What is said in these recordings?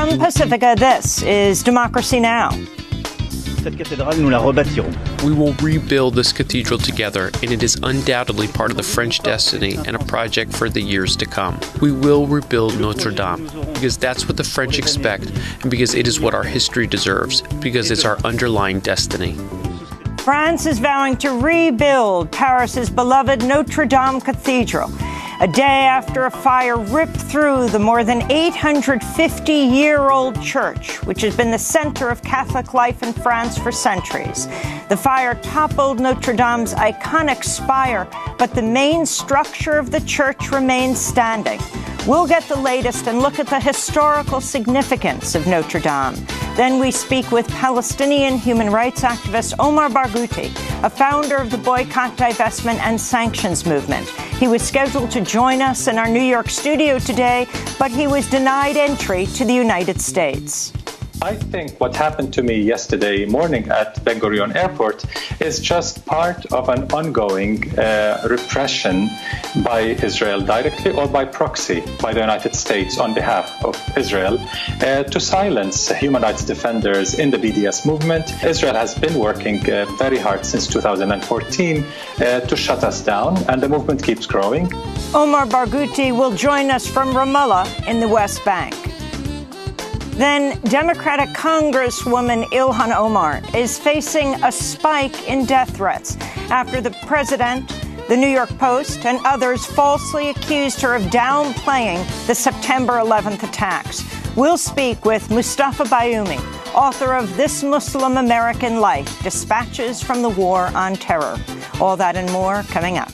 From Pacifica, this is Democracy Now! Cette cathédrale, nous la rebâtirons. We will rebuild this cathedral together, and it is undoubtedly part of the French destiny and a project for the years to come. We will rebuild Notre Dame, because that's what the French expect, and because it is what our history deserves, because it's our underlying destiny. France is vowing to rebuild Paris's beloved Notre Dame Cathedral, a day after a fire ripped through the more than 850-year-old church, which has been the center of Catholic life in France for centuries. The fire toppled Notre Dame's iconic spire, but the main structure of the church remains standing. We'll get the latest and look at the historical significance of Notre Dame. Then we speak with Palestinian human rights activist Omar Barghouti, a founder of the boycott, divestment, and sanctions movement. He was scheduled to join us in our New York studio today, but he was denied entry to the United States. I think what happened to me yesterday morning at Ben Gurion Airport is just part of an ongoing repression by Israel directly or by proxy by the United States on behalf of Israel to silence human rights defenders in the BDS movement. Israel has been working very hard since 2014 to shut us down, and the movement keeps growing. Omar Barghouti will join us from Ramallah in the West Bank. Then Democratic Congresswoman Ilhan Omar is facing a spike in death threats after the president, the New York Post, and others falsely accused her of downplaying the September 11th attacks. We'll speak with Mustafa Bayoumi, author of This Muslim American Life, Dispatches from the War on Terror. All that and more coming up.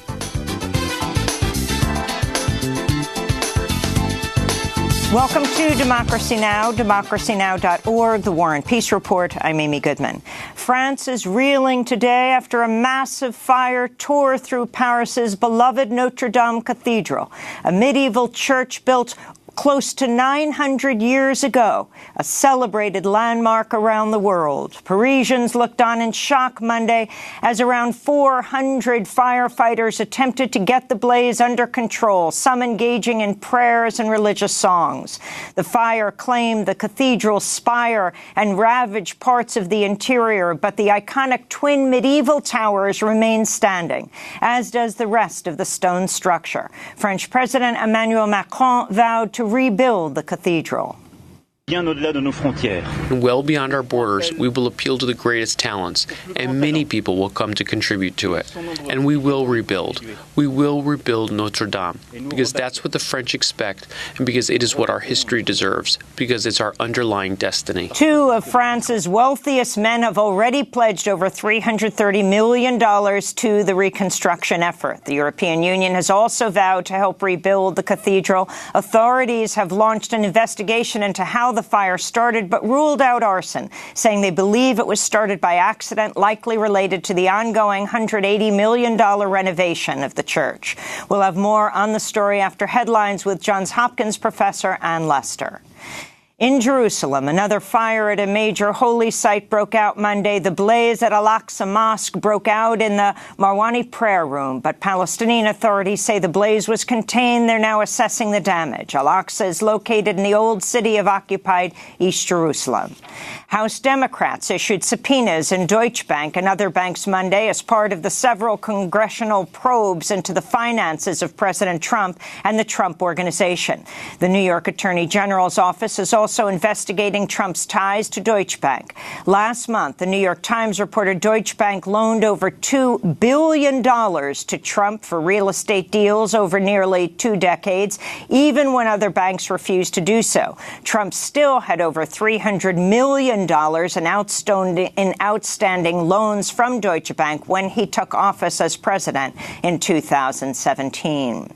Welcome to Democracy Now!, democracynow.org, The War and Peace Report. I'm Amy Goodman. France is reeling today after a massive fire tore through Paris's beloved Notre Dame Cathedral, a medieval church built close to 900 years ago, a celebrated landmark around the world. Parisians looked on in shock Monday as around 400 firefighters attempted to get the blaze under control, some engaging in prayers and religious songs. The fire claimed the cathedral's spire and ravaged parts of the interior, but the iconic twin medieval towers remain standing, as does the rest of the stone structure. French President Emmanuel Macron vowed to rebuild the cathedral. And well beyond our borders, we will appeal to the greatest talents, and many people will come to contribute to it. And we will rebuild. We will rebuild Notre Dame, because that's what the French expect, and because it is what our history deserves, because it's our underlying destiny. Two of France's wealthiest men have already pledged over $330 million to the reconstruction effort. The European Union has also vowed to help rebuild the cathedral. Authorities have launched an investigation into how the fire started, but ruled out arson, saying they believe it was started by accident, likely related to the ongoing $180 million renovation of the church. We'll have more on the story after headlines with Johns Hopkins professor Ann Lester. In Jerusalem, another fire at a major holy site broke out Monday. The blaze at Al-Aqsa Mosque broke out in the Marwani prayer room, but Palestinian authorities say the blaze was contained. They're now assessing the damage. Al-Aqsa is located in the old city of occupied East Jerusalem. House Democrats issued subpoenas in Deutsche Bank and other banks Monday as part of the several congressional probes into the finances of President Trump and the Trump Organization. The New York Attorney General's office is also investigating Trump's ties to Deutsche Bank. Last month, the New York Times reported Deutsche Bank loaned over $2 billion to Trump for real estate deals over nearly 2 decades, even when other banks refused to do so. Trump still had over $300 million in outstanding loans from Deutsche Bank when he took office as president in 2017.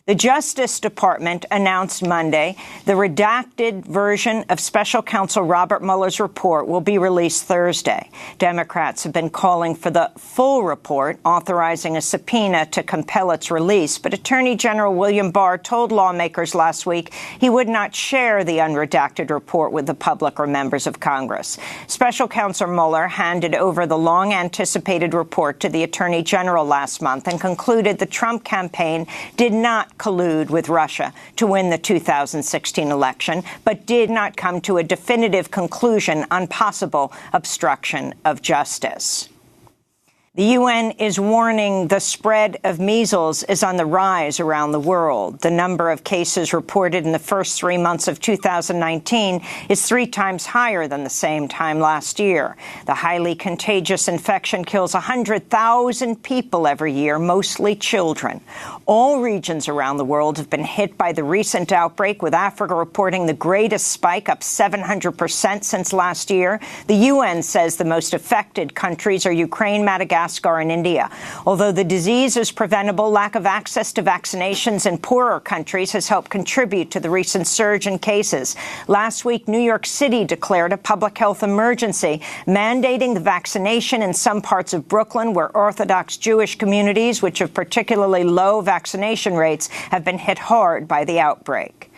The Justice Department announced Monday the redacted version of Special Counsel Robert Mueller's report will be released Thursday. Democrats have been calling for the full report, authorizing a subpoena to compel its release, but Attorney General William Barr told lawmakers last week he would not share the unredacted report with the public or members of Congress. Special Counsel Mueller handed over the long-anticipated report to the Attorney General last month and concluded the Trump campaign did not not collude with Russia to win the 2016 election, but did not come to a definitive conclusion on possible obstruction of justice. The UN is warning the spread of measles is on the rise around the world. The number of cases reported in the first 3 months of 2019 is 3 times higher than the same time last year. The highly contagious infection kills 100,000 people every year, mostly children. All regions around the world have been hit by the recent outbreak, with Africa reporting the greatest spike, up 700% since last year. The UN says the most affected countries are Ukraine, Madagascar, and India. Although the disease is preventable, lack of access to vaccinations in poorer countries has helped contribute to the recent surge in cases. Last week, New York City declared a public health emergency, mandating the vaccination in some parts of Brooklyn, where Orthodox Jewish communities, which have particularly low vaccination rates, have been hit hard by the outbreak.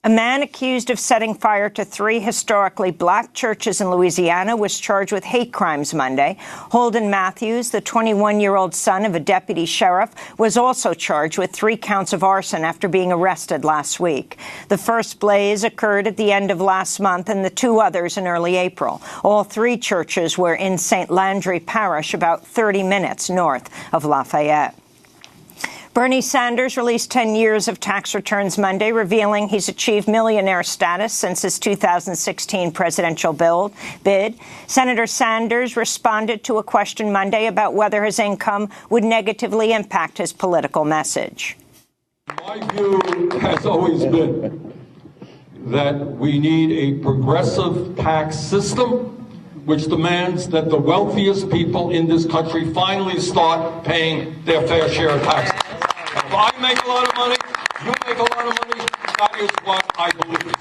A man accused of setting fire to 3 historically black churches in Louisiana was charged with hate crimes Monday. Holden Matthews, the 21-year-old son of a deputy sheriff, was also charged with 3 counts of arson after being arrested last week. The first blaze occurred at the end of last month and the 2 others in early April. All 3 churches were in St. Landry Parish, about 30 minutes north of Lafayette. Bernie Sanders released 10 years of tax returns Monday, revealing he's achieved millionaire status since his 2016 presidential bid. Senator Sanders responded to a question Monday about whether his income would negatively impact his political message. My view has always been that we need a progressive tax system which demands that the wealthiest people in this country finally start paying their fair share of taxes. If I make a lot of money, you make a lot of money, that is what I believe.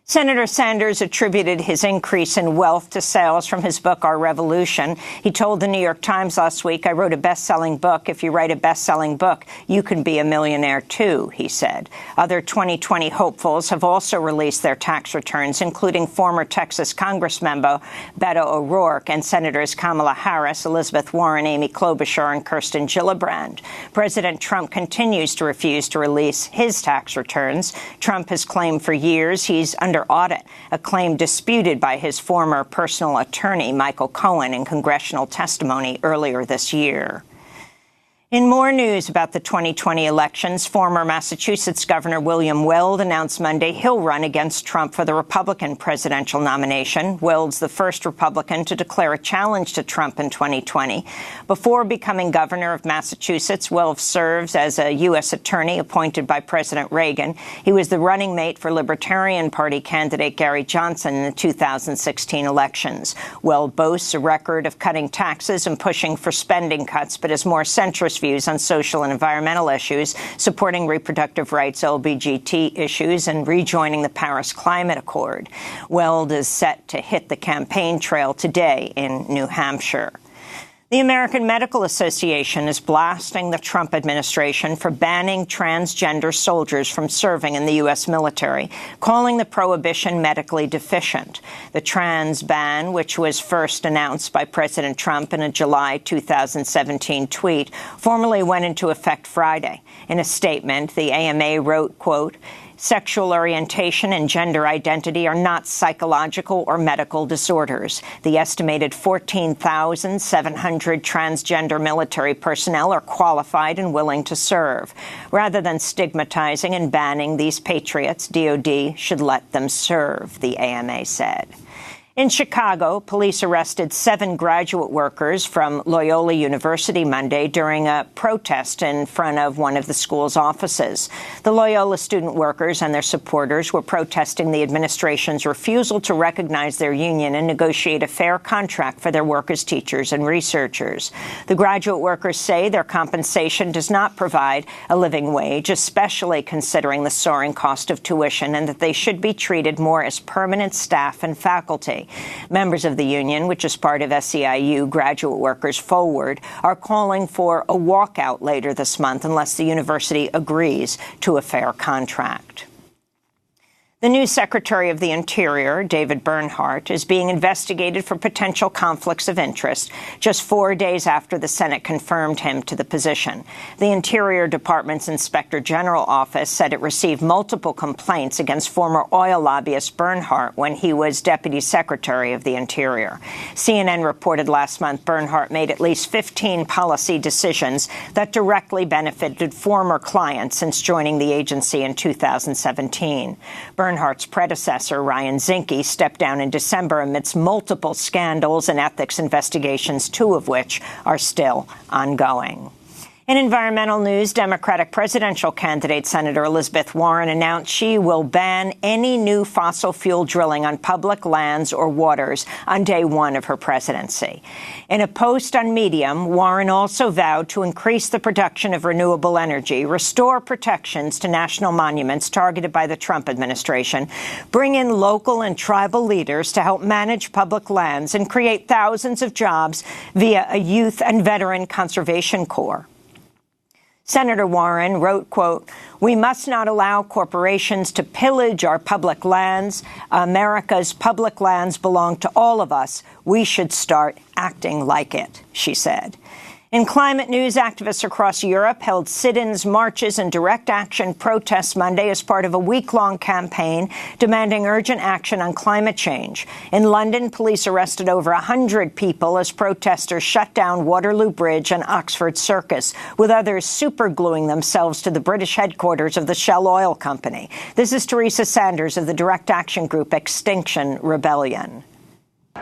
Senator Sanders attributed his increase in wealth to sales from his book, Our Revolution. He told the New York Times last week, "I wrote a best-selling book. If you write a best-selling book, you can be a millionaire, too," he said. Other 2020 hopefuls have also released their tax returns, including former Texas Congressmember Beto O'Rourke and Senators Kamala Harris, Elizabeth Warren, Amy Klobuchar, and Kirsten Gillibrand. President Trump continues to refuse to release his tax returns. Trump has claimed for years he's under audit, a claim disputed by his former personal attorney, Michael Cohen, in congressional testimony earlier this year. In more news about the 2020 elections, former Massachusetts Governor William Weld announced Monday he'll run against Trump for the Republican presidential nomination. Weld's the first Republican to declare a challenge to Trump in 2020. Before becoming governor of Massachusetts, Weld serves as a U.S. attorney appointed by President Reagan. He was the running mate for Libertarian Party candidate Gary Johnson in the 2016 elections. Weld boasts a record of cutting taxes and pushing for spending cuts, but has more centrist views on social and environmental issues, supporting reproductive rights, LGBT issues, and rejoining the Paris Climate Accord. Weld is set to hit the campaign trail today in New Hampshire. The American Medical Association is blasting the Trump administration for banning transgender soldiers from serving in the U.S. military, calling the prohibition medically deficient. The trans ban, which was first announced by President Trump in a July 2017 tweet, formally went into effect Friday. In a statement, the AMA wrote, quote, "Sexual orientation and gender identity are not psychological or medical disorders. The estimated 14,700 transgender military personnel are qualified and willing to serve. Rather than stigmatizing and banning these patriots, DOD should let them serve," the AMA said. In Chicago, police arrested 7 graduate workers from Loyola University Monday during a protest in front of one of the school's offices. The Loyola student workers and their supporters were protesting the administration's refusal to recognize their union and negotiate a fair contract for their work as teachers and researchers. The graduate workers say their compensation does not provide a living wage, especially considering the soaring cost of tuition, and that they should be treated more as permanent staff and faculty. Members of the union, which is part of SEIU Graduate Workers Forward, are calling for a walkout later this month unless the university agrees to a fair contract. The new Secretary of the Interior, David Bernhardt, is being investigated for potential conflicts of interest just 4 days after the Senate confirmed him to the position. The Interior Department's Inspector General office said it received multiple complaints against former oil lobbyist Bernhardt when he was Deputy Secretary of the Interior. CNN reported last month Bernhardt made at least 15 policy decisions that directly benefited former clients since joining the agency in 2017. Bernhardt's predecessor, Ryan Zinke, stepped down in December amidst multiple scandals and ethics investigations, 2 of which are still ongoing. In environmental news, Democratic presidential candidate Senator Elizabeth Warren announced she will ban any new fossil fuel drilling on public lands or waters on day 1 of her presidency. In a post on Medium, Warren also vowed to increase the production of renewable energy, restore protections to national monuments targeted by the Trump administration, bring in local and tribal leaders to help manage public lands, and create thousands of jobs via a youth and veteran conservation corps. Senator Warren wrote, quote, "We must not allow corporations to pillage our public lands. America's public lands belong to all of us. We should start acting like it," she said. In climate news, activists across Europe held sit-ins, marches, and direct action protests Monday as part of a week-long campaign demanding urgent action on climate change. In London, police arrested over 100 people as protesters shut down Waterloo Bridge and Oxford Circus, with others supergluing themselves to the British headquarters of the Shell Oil Company. This is Teresa Sanders of the direct action group Extinction Rebellion.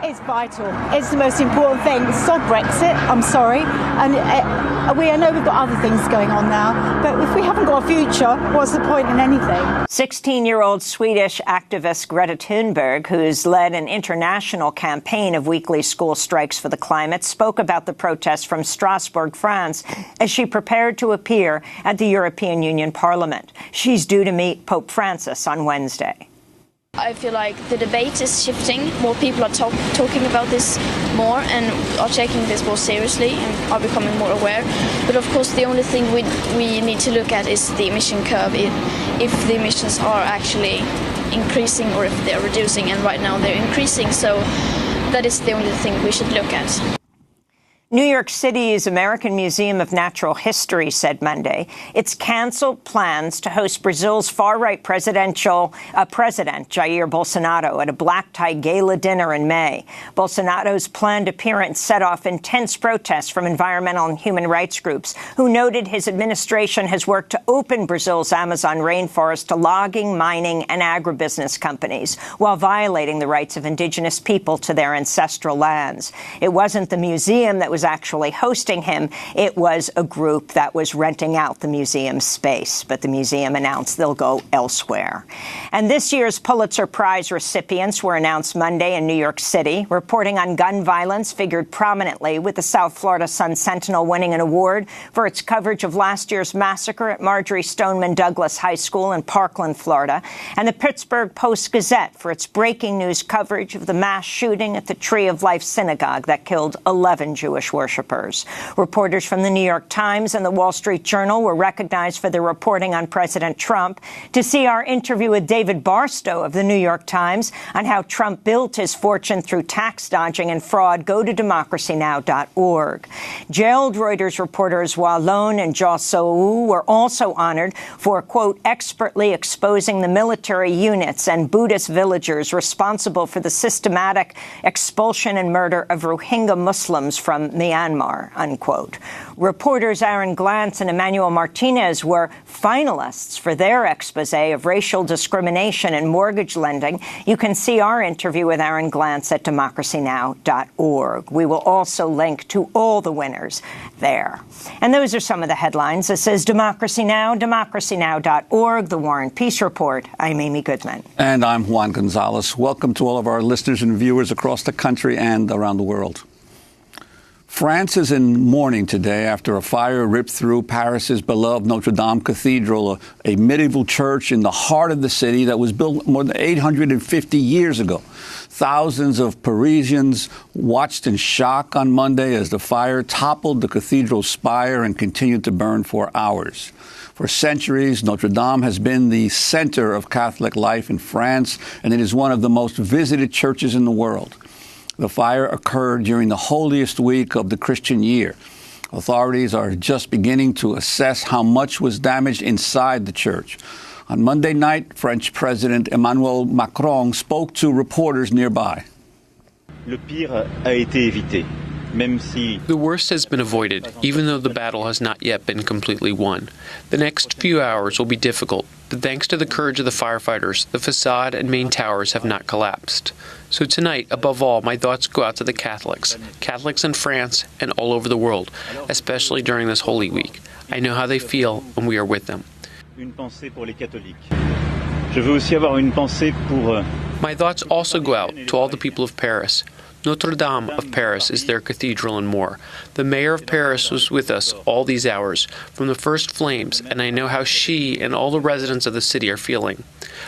It's vital. It's the most important thing. Stop Brexit. I'm sorry. And I know we've got other things going on now, but if we haven't got a future, what's the point in anything? 16-year-old Swedish activist Greta Thunberg, who's led an international campaign of weekly school strikes for the climate, spoke about the protests from Strasbourg, France, as she prepared to appear at the European Union Parliament. She's due to meet Pope Francis on Wednesday. I feel like the debate is shifting. More people are talking about this more and are taking this more seriously and are becoming more aware. But of course, the only thing we need to look at is the emission curve, if the emissions are actually increasing or if they're reducing. And right now they're increasing. So that is the only thing we should look at. New York City's American Museum of Natural History said Monday it's canceled plans to host Brazil's far-right president Jair Bolsonaro at a black-tie gala dinner in May. Bolsonaro's planned appearance set off intense protests from environmental and human rights groups, who noted his administration has worked to open Brazil's Amazon rainforest to logging, mining, and agribusiness companies, while violating the rights of indigenous people to their ancestral lands. It wasn't the museum that was actually hosting him. It was a group that was renting out the museum's space, but the museum announced they'll go elsewhere. And this year's Pulitzer Prize recipients were announced Monday in New York City. Reporting on gun violence figured prominently, with the South Florida Sun-Sentinel winning an award for its coverage of last year's massacre at Marjorie Stoneman Douglas High School in Parkland, Florida, and the Pittsburgh Post-Gazette for its breaking news coverage of the mass shooting at the Tree of Life Synagogue that killed 11 Jewish worshippers. Reporters from the New York Times and the Wall Street Journal were recognized for their reporting on President Trump. To see our interview with David Barstow of the New York Times on how Trump built his fortune through tax dodging and fraud, go to DemocracyNow.org. Jailed Reuters reporters Wallone and Jo Soo were also honored for, quote, expertly exposing the military units and Buddhist villagers responsible for the systematic expulsion and murder of Rohingya Muslims from Myanmar, unquote. Reporters Aaron Glantz and Emmanuel Martinez were finalists for their expose of racial discrimination in mortgage lending. You can see our interview with Aaron Glantz at DemocracyNow.org. We will also link to all the winners there. And those are some of the headlines. This is Democracy Now!, DemocracyNow.org, The War and Peace Report. I'm Amy Goodman. And I'm Juan Gonzalez. Welcome to all of our listeners and viewers across the country and around the world. France is in mourning today after a fire ripped through Paris's beloved Notre Dame Cathedral, a medieval church in the heart of the city that was built more than 850 years ago. Thousands of Parisians watched in shock on Monday as the fire toppled the cathedral's spire and continued to burn for hours. For centuries, Notre Dame has been the center of Catholic life in France, and it is one of the most visited churches in the world. The fire occurred during the holiest week of the Christian year. Authorities are just beginning to assess how much was damaged inside the church. On Monday night, French President Emmanuel Macron spoke to reporters nearby. Le pire a été évité. The worst has been avoided, even though the battle has not yet been completely won. The next few hours will be difficult, but thanks to the courage of the firefighters, the facade and main towers have not collapsed. So tonight, above all, my thoughts go out to the Catholics in France and all over the world, especially during this Holy Week. I know how they feel, and we are with them. My thoughts also go out to all the people of Paris. Notre Dame of Paris is their cathedral and more. The mayor of Paris was with us all these hours, from the first flames, and I know how she and all the residents of the city are feeling.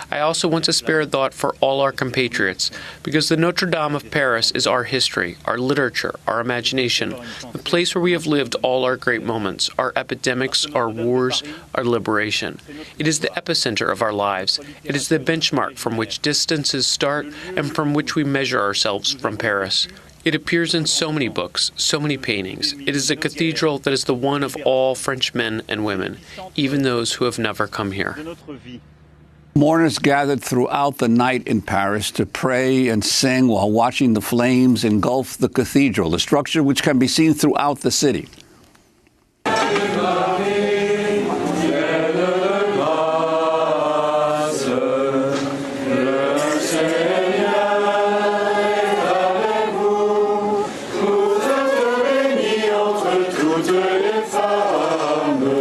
I also want to spare a thought for all our compatriots, because the Notre Dame of Paris is our history, our literature, our imagination, the place where we have lived all our great moments, our epidemics, our wars, our liberation. It is the epicenter of our lives. It is the benchmark from which distances start and from which we measure ourselves from Paris. It appears in so many books, so many paintings. It is a cathedral that is the one of all French men and women, even those who have never come here. Mourners gathered throughout the night in Paris to pray and sing while watching the flames engulf the cathedral, a structure which can be seen throughout the city.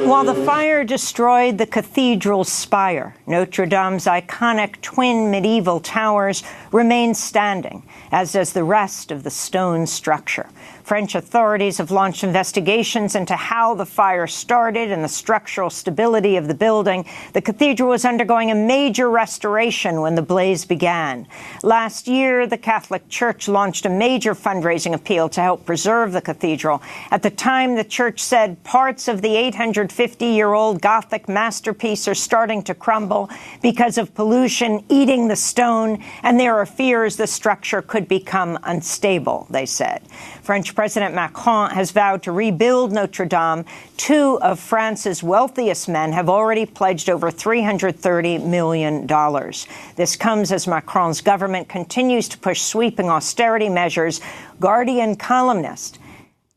While the fire destroyed the cathedral's spire, Notre Dame's iconic twin medieval towers remain standing, as does the rest of the stone structure. French authorities have launched investigations into how the fire started and the structural stability of the building. The cathedral was undergoing a major restoration when the blaze began. Last year, the Catholic Church launched a major fundraising appeal to help preserve the cathedral. At the time, the church said parts of the 850-year-old Gothic masterpiece are starting to crumble because of pollution eating the stone, and there are fears the structure could become unstable, they said. French President Macron has vowed to rebuild Notre Dame. Two of France's wealthiest men have already pledged over $330 million. This comes as Macron's government continues to push sweeping austerity measures. Guardian columnist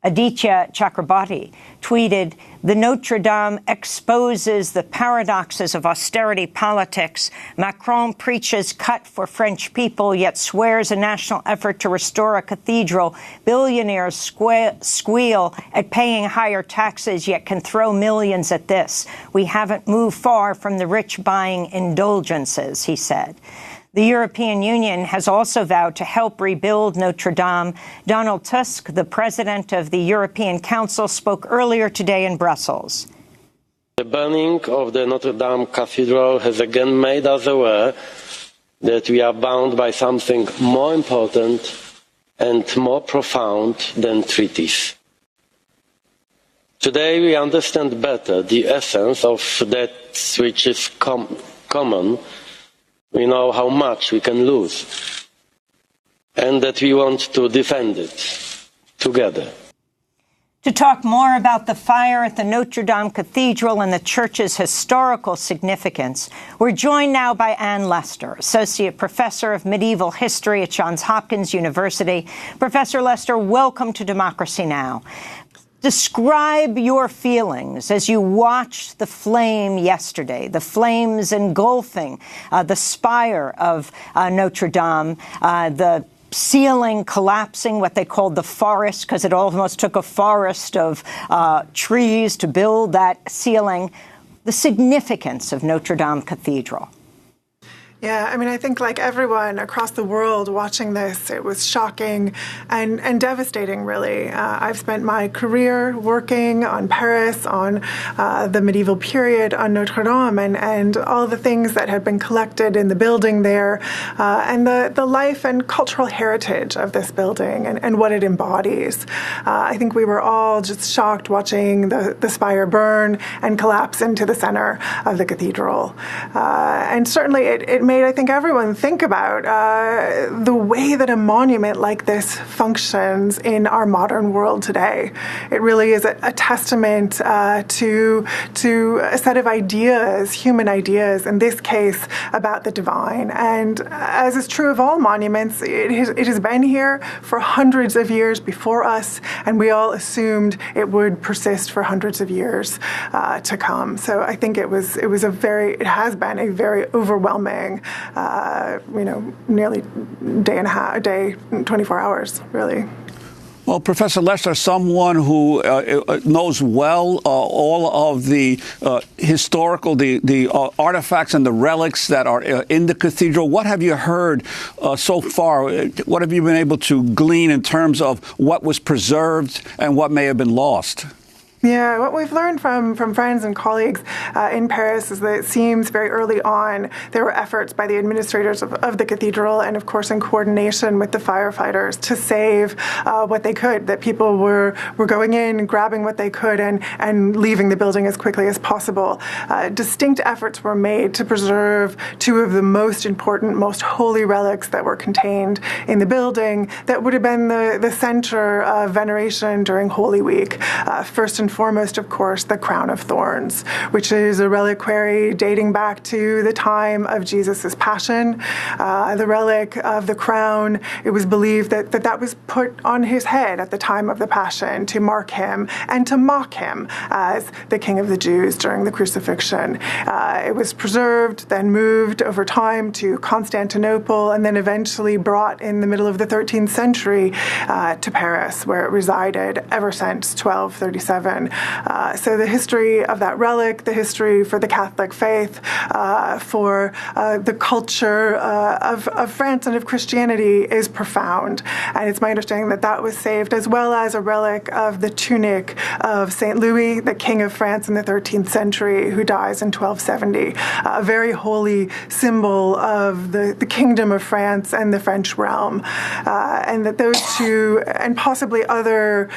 Aditya Chakrabarti tweeted, "The Notre Dame exposes the paradoxes of austerity politics. Macron preaches cut for French people, yet swears a national effort to restore a cathedral. Billionaires squeal at paying higher taxes, yet can throw millions at this. We haven't moved far from the rich buying indulgences," he said. The European Union has also vowed to help rebuild Notre Dame. Donald Tusk, the president of the European Council, spoke earlier today in Brussels. The burning of the Notre Dame Cathedral has again made us aware that we are bound by something more important and more profound than treaties. Today we understand better the essence of that which is common. We know how much we can lose, and that we want to defend it together. To talk more about the fire at the Notre Dame Cathedral and the church's historical significance, we're joined now by Anne Lester, Associate Professor of Medieval History at Johns Hopkins University. Professor Lester, welcome to Democracy Now! Describe your feelings as you watched the flame yesterday, the flames engulfing the spire of Notre Dame, the ceiling collapsing, what they called the forest, because it almost took a forest of trees to build that ceiling. The significance of Notre Dame Cathedral. Yeah, I mean, I think like everyone across the world watching this, it was shocking and devastating, really. I've spent my career working on Paris, on the medieval period, on Notre Dame, and all the things that had been collected in the building there, and the life and cultural heritage of this building and what it embodies. I think we were all just shocked watching the spire burn and collapse into the center of the cathedral. And certainly it made, I think, everyone think about the way that a monument like this functions in our modern world today. It really is a testament to a set of ideas, human ideas, in this case, about the divine. And as is true of all monuments, it has been here for hundreds of years before us, and we all assumed it would persist for hundreds of years to come. So I think it has been a very overwhelming, nearly day, 24 hours, really. Well, Professor Lester, someone who knows well all of the historical, the artifacts and the relics that are in the cathedral, what have you heard so far? What have you been able to glean in terms of what was preserved and what may have been lost? Yeah, what we've learned from friends and colleagues in Paris is that it seems very early on there were efforts by the administrators of the cathedral and, of course, in coordination with the firefighters to save what they could, that people were going in, grabbing what they could, and leaving the building as quickly as possible. Distinct efforts were made to preserve two of the most important, most holy relics that were contained in the building that would have been the center of veneration during Holy Week. First and foremost, of course, the crown of thorns, which is a reliquary dating back to the time of Jesus' passion. The relic of the crown, it was believed that was put on his head at the time of the passion to mark him and to mock him as the King of the Jews during the crucifixion. It was preserved, then moved over time to Constantinople, and then eventually brought in the middle of the 13th century to Paris, where it resided ever since 1237. So the history of that relic, the history for the Catholic faith, for the culture of France and of Christianity is profound. And it's my understanding that was saved, as well as a relic of the tunic of St. Louis, the King of France in the 13th century, who dies in 1270, a very holy symbol of the Kingdom of France and the French realm. And that those two, and possibly other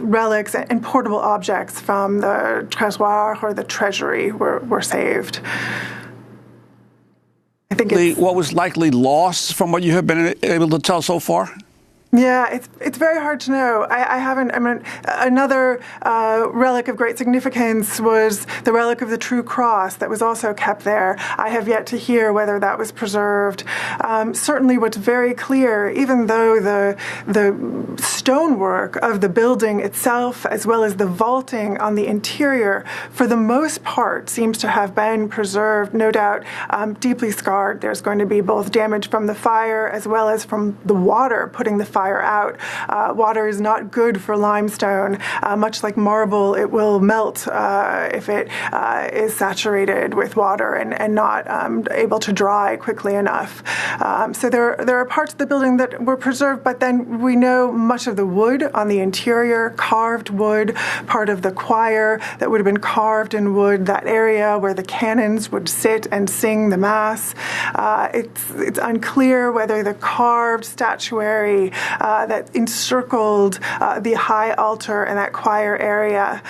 relics and portable objects from the Trésor or the treasury were saved. I think what was likely lost from what you have been able to tell so far? Yeah, it's very hard to know. I haven't. I mean, another relic of great significance was the relic of the True Cross that was also kept there. I have yet to hear whether that was preserved. Certainly, what's very clear, even though the stonework of the building itself, as well as the vaulting on the interior, for the most part, seems to have been preserved. No doubt, deeply scarred. There's going to be both damage from the fire as well as from the water putting the fire out. Water is not good for limestone. Much like marble, it will melt if it is saturated with water and not able to dry quickly enough. So there are parts of the building that were preserved, but then we know much of the wood on the interior, carved wood, part of the choir that would have been carved in wood, that area where the canons would sit and sing the Mass. It's unclear whether the carved statuary that encircled the high altar and that choir area,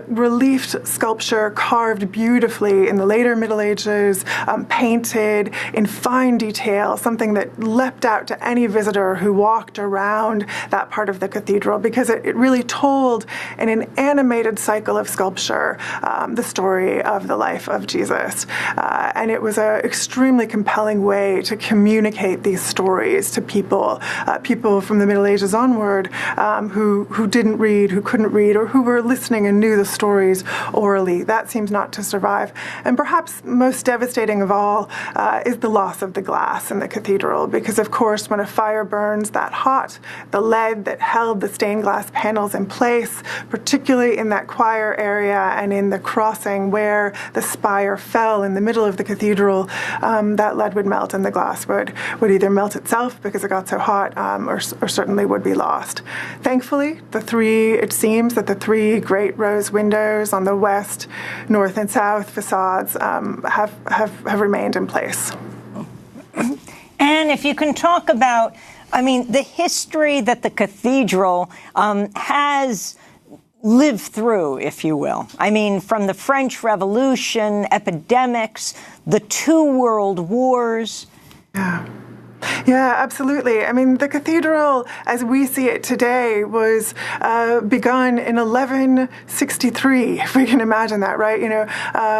reliefed sculpture carved beautifully in the later Middle Ages, painted in fine detail, something that leapt out to any visitor who walked around that part of the cathedral, because it really told in an animated cycle of sculpture the story of the life of Jesus. And it was an extremely compelling way to communicate these stories to people people from the Middle Ages onward who didn't read, who couldn't read, or who were listening and knew the stories orally. That seems not to survive. And perhaps most devastating of all is the loss of the glass in the cathedral, because of course when a fire burns that hot, the lead that held the stained glass panels in place, particularly in that choir area and in the crossing where the spire fell in the middle of the cathedral, that lead would melt and the glass would either melt itself because it got so hot or certainly would be lost. Thankfully, it seems that the three great rose windows on the west, north, and south facades have remained in place. And if you can talk about, the history that the cathedral has lived through, if you will. From the French Revolution, epidemics, the 2 world wars. Yeah, absolutely. The cathedral, as we see it today, was begun in 1163, if we can imagine that, right?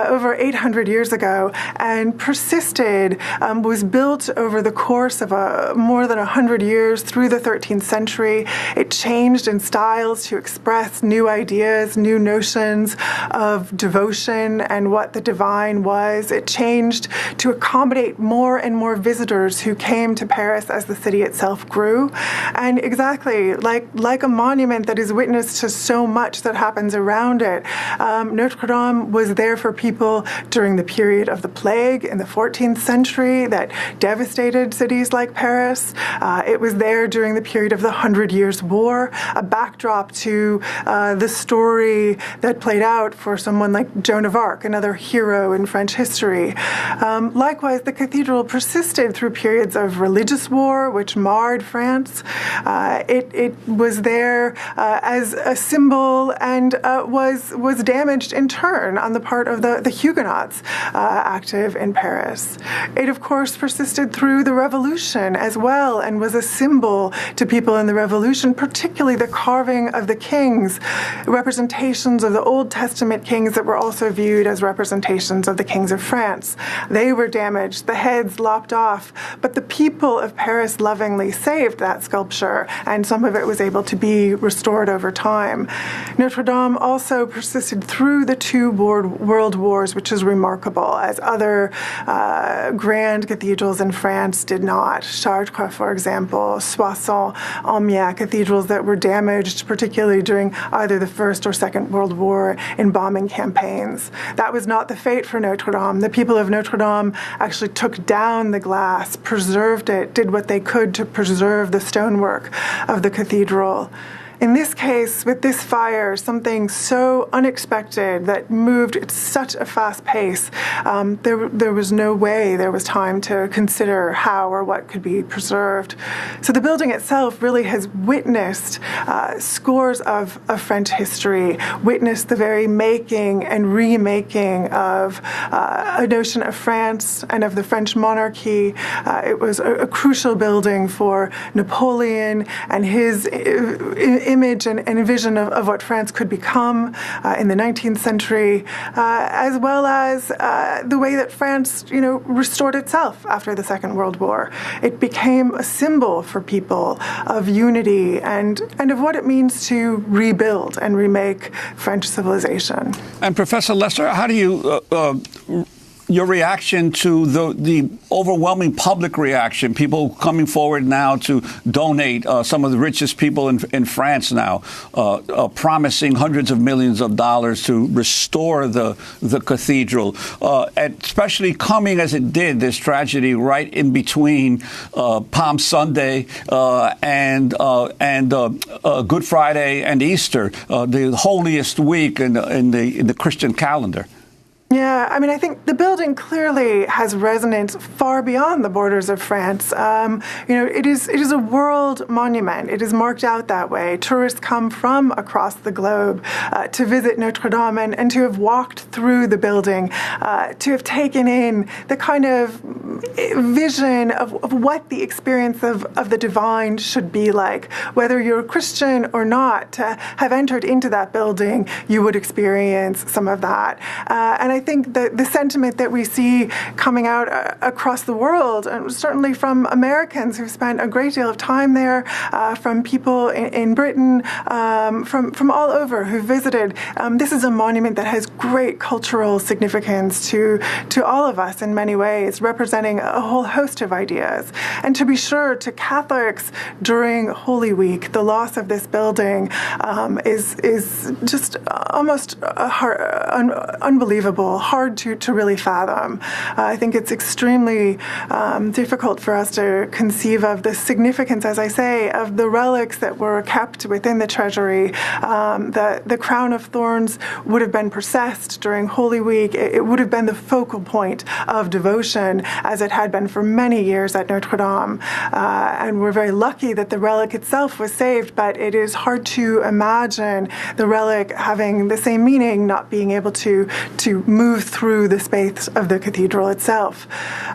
Over 800 years ago, and persisted, was built over the course of more than 100 years through the 13th century. It changed in styles to express new ideas, new notions of devotion and what the divine was. It changed to accommodate more and more visitors who came to Paris as the city itself grew. And exactly like a monument that is witness to so much that happens around it, Notre Dame was there for people during the period of the plague in the 14th century that devastated cities like Paris. It was there during the period of the 100 Years' War, a backdrop to the story that played out for someone like Joan of Arc, another hero in French history. Likewise, the cathedral persisted through periods of religious war, which marred France. It was there as a symbol and was damaged in turn on the part of the Huguenots active in Paris. It, of course, persisted through the Revolution as well and was a symbol to people in the Revolution, particularly the carving of the kings, representations of the Old Testament kings that were also viewed as representations of the kings of France. They were damaged, the heads lopped off, but the people of Paris lovingly saved that sculpture, and some of it was able to be restored over time. Notre Dame also persisted through the 2 world wars, which is remarkable, as other grand cathedrals in France did not. Chartres, for example, Soissons, Amiens, cathedrals that were damaged, particularly during either the First or Second World War in bombing campaigns. That was not the fate for Notre Dame. The people of Notre Dame actually took down the glass, preserved it, did what they could to preserve the stonework of the cathedral. In this case, with this fire, something so unexpected that moved at such a fast pace, there was no way there was time to consider how or what could be preserved. So the building itself really has witnessed scores of French history, witnessed the very making and remaking of a notion of France and of the French monarchy. It was a crucial building for Napoleon and his image and vision of what France could become in the 19th century, as well as the way that France, restored itself after the Second World War. It became a symbol for people of unity and of what it means to rebuild and remake French civilization. And Professor Lester, how do you your reaction to the overwhelming public reaction, people coming forward now to donate, some of the richest people in France now, promising hundreds of millions of dollars to restore the cathedral, especially coming as it did, this tragedy right in between Palm Sunday and Good Friday and Easter, the holiest week in the Christian calendar. Yeah, I think the building clearly has resonance far beyond the borders of France. It is a world monument. It is marked out that way. Tourists come from across the globe to visit Notre Dame and to have walked through the building, to have taken in the kind of vision of what the experience of the divine should be like. Whether you're a Christian or not, to have entered into that building, you would experience some of that. And I think the sentiment that we see coming out across the world, and certainly from Americans who've spent a great deal of time there, from people in Britain, from all over who visited, this is a monument that has great cultural significance to all of us in many ways, representing a whole host of ideas. And to be sure, to Catholics during Holy Week, the loss of this building is just almost unbelievable, hard to really fathom. I think it's extremely difficult for us to conceive of the significance, as I say, of the relics that were kept within the treasury. The crown of thorns would have been processed during Holy Week. It would have been the focal point of devotion, as it had been for many years at Notre Dame. And we're very lucky that the relic itself was saved, but it is hard to imagine the relic having the same meaning, not being able to move through the space of the cathedral itself.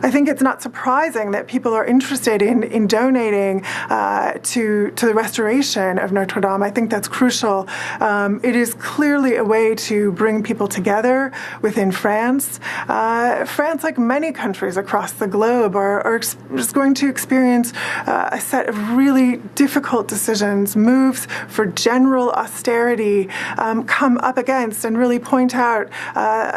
I think it's not surprising that people are interested in donating to the restoration of Notre Dame. I think that's crucial. It is clearly a way to bring people together within France. France, like many countries across the globe, are just going to experience a set of really difficult decisions, moves for general austerity come up against and really point out,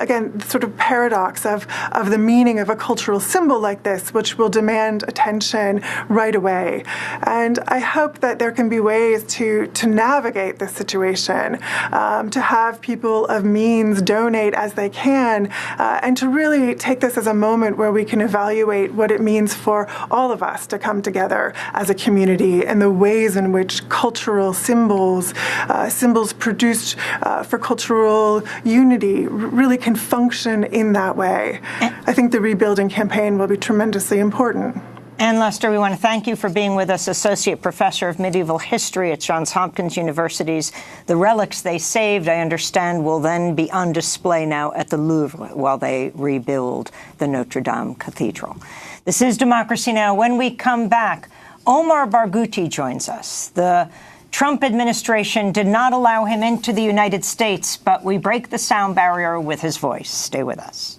again, the sort of paradox of the meaning of a cultural symbol like this, which will demand attention right away. And I hope that there can be ways to navigate this situation, to have people of means donate as they can, and to really take this as a moment where we can evaluate what it means for all of us to come together as a community and the ways in which cultural symbols produced for cultural unity really can function in that way. I think the rebuilding campaign will be tremendously important. Ann Lester, we want to thank you for being with us, Associate Professor of Medieval History at Johns Hopkins University. The relics they saved, I understand, will then be on display now at the Louvre while they rebuild the Notre Dame Cathedral. This is Democracy Now! When we come back, Omar Barghouti joins us. The Trump administration did not allow him into the United States, but we break the sound barrier with his voice. Stay with us.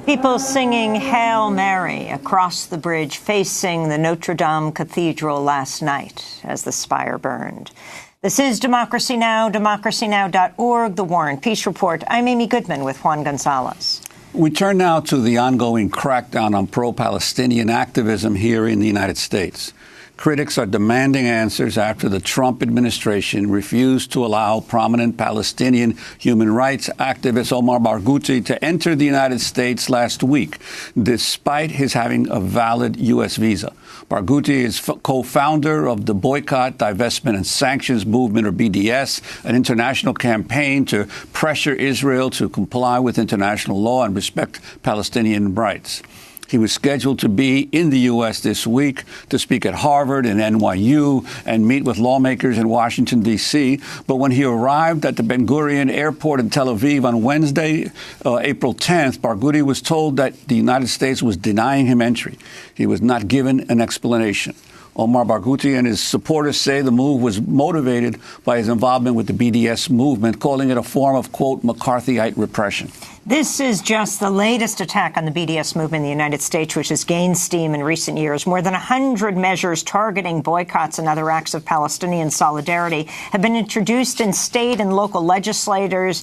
People singing Hail Mary across the bridge facing the Notre Dame Cathedral last night as the spire burned. This is Democracy Now!, democracynow.org, The War and Peace Report. I'm Amy Goodman with Juan Gonzalez. We turn now to the ongoing crackdown on pro-Palestinian activism here in the United States. Critics are demanding answers after the Trump administration refused to allow prominent Palestinian human rights activist Omar Barghouti to enter the United States last week, despite his having a valid U.S. visa. Barghouti is co-founder of the Boycott, Divestment and Sanctions Movement, or BDS, an international campaign to pressure Israel to comply with international law and respect Palestinian rights. He was scheduled to be in the U.S. this week to speak at Harvard and NYU and meet with lawmakers in Washington, D.C. But when he arrived at the Ben Gurion Airport in Tel Aviv on Wednesday, April 10th, Barghouti was told that the United States was denying him entry. He was not given an explanation. Omar Barghouti and his supporters say the move was motivated by his involvement with the BDS movement, calling it a form of, quote, McCarthyite repression. This is just the latest attack on the BDS movement in the United States, which has gained steam in recent years. More than 100 measures targeting boycotts and other acts of Palestinian solidarity have been introduced in state and local legislatures,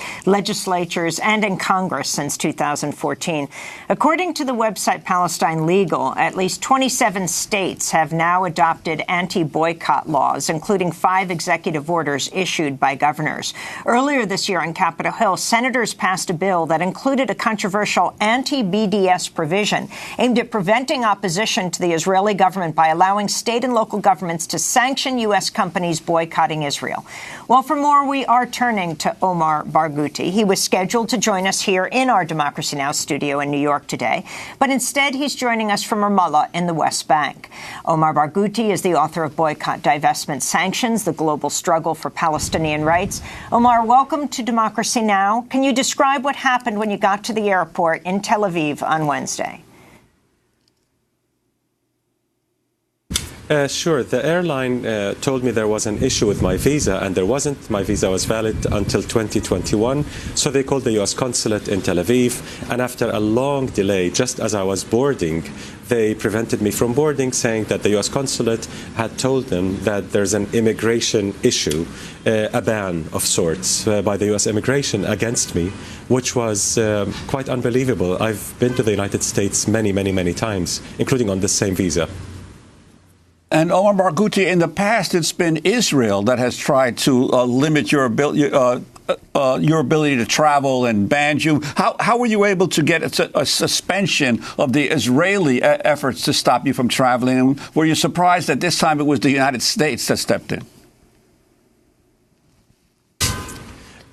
and in Congress since 2014. According to the website Palestine Legal, at least 27 states have now adopted anti-boycott laws, including 5 executive orders issued by governors. Earlier this year on Capitol Hill, senators passed a bill that included a controversial anti-BDS provision aimed at preventing opposition to the Israeli government by allowing state and local governments to sanction U.S. companies boycotting Israel. Well, for more, we are turning to Omar Barghouti. He was scheduled to join us here in our Democracy Now! Studio in New York today, but instead he's joining us from Ramallah in the West Bank. Omar Barghouti is the author of Boycott, Divestment, Sanctions, The Global Struggle for Palestinian Rights. Omar, welcome to Democracy Now! Can you describe what happened when you got to the airport in Tel Aviv on Wednesday? Sure. The airline told me there was an issue with my visa, and there wasn't. My visa was valid until 2021. So they called the U.S. consulate in Tel Aviv, and after a long delay, just as I was boarding, they prevented me from boarding, saying that the U.S. consulate had told them that there's an immigration issue, a ban of sorts by the U.S. immigration against me, which was quite unbelievable. I've been to the United States many, many, many times, including on this same visa. And Omar Barghouti, in the past, it's been Israel that has tried to limit your ability to travel and banned you. How were you able to get a suspension of the Israeli efforts to stop you from traveling? And were you surprised that this time it was the United States that stepped in?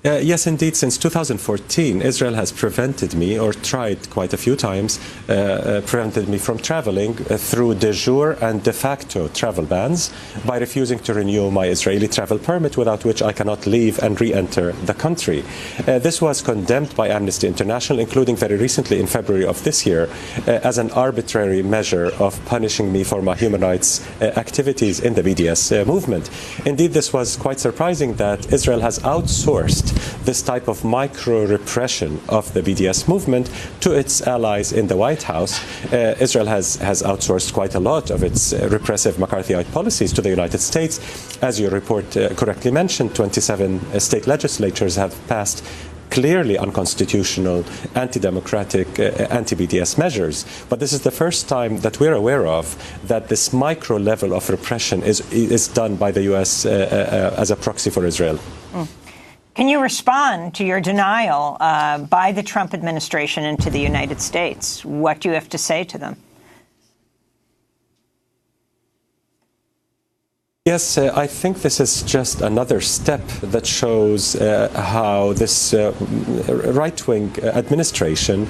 Yes, indeed. Since 2014, Israel has prevented me, or tried quite a few times, prevented me from traveling through de jure and de facto travel bans by refusing to renew my Israeli travel permit, without which I cannot leave and re-enter the country. This was condemned by Amnesty International, including very recently in February of this year, as an arbitrary measure of punishing me for my human rights activities in the BDS movement. Indeed, this was quite surprising that Israel has outsourced this type of micro-repression of the BDS movement to its allies in the White House. Israel has outsourced quite a lot of its repressive McCarthyite policies to the United States. As your report correctly mentioned, 27 state legislatures have passed clearly unconstitutional, anti-democratic, anti-BDS measures. But this is the first time that we're aware of that this micro level of repression is done by the U.S. As a proxy for Israel. Can you respond to your denial by the Trump administration into the United States? What do you have to say to them? Yes, I think this is just another step that shows how this right-wing administration,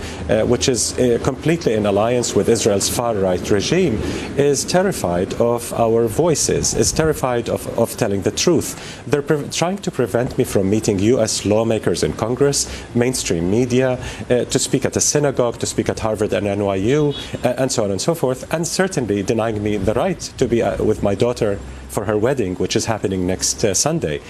which is completely in alliance with Israel's far-right regime, is terrified of our voices, is terrified of telling the truth. They're trying to prevent me from meeting U.S. lawmakers in Congress, mainstream media, to speak at a synagogue, to speak at Harvard and NYU, and so on and so forth, and certainly denying me the right to be with my daughter for her wedding, which is happening next Sunday.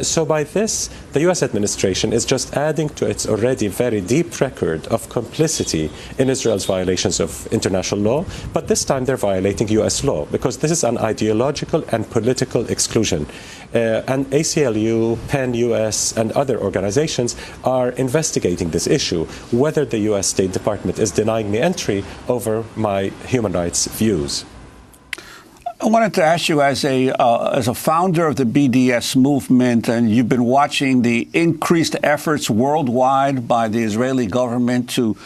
So by this, the U.S. administration is just adding to its already very deep record of complicity in Israel's violations of international law, but this time they're violating U.S. law, because this is an ideological and political exclusion. And ACLU, PEN US, and other organizations are investigating this issue, whether the U.S. State Department is denying me entry over my human rights views. I wanted to ask you, as a founder of the BDS movement, and you've been watching the increased efforts worldwide by the Israeli government to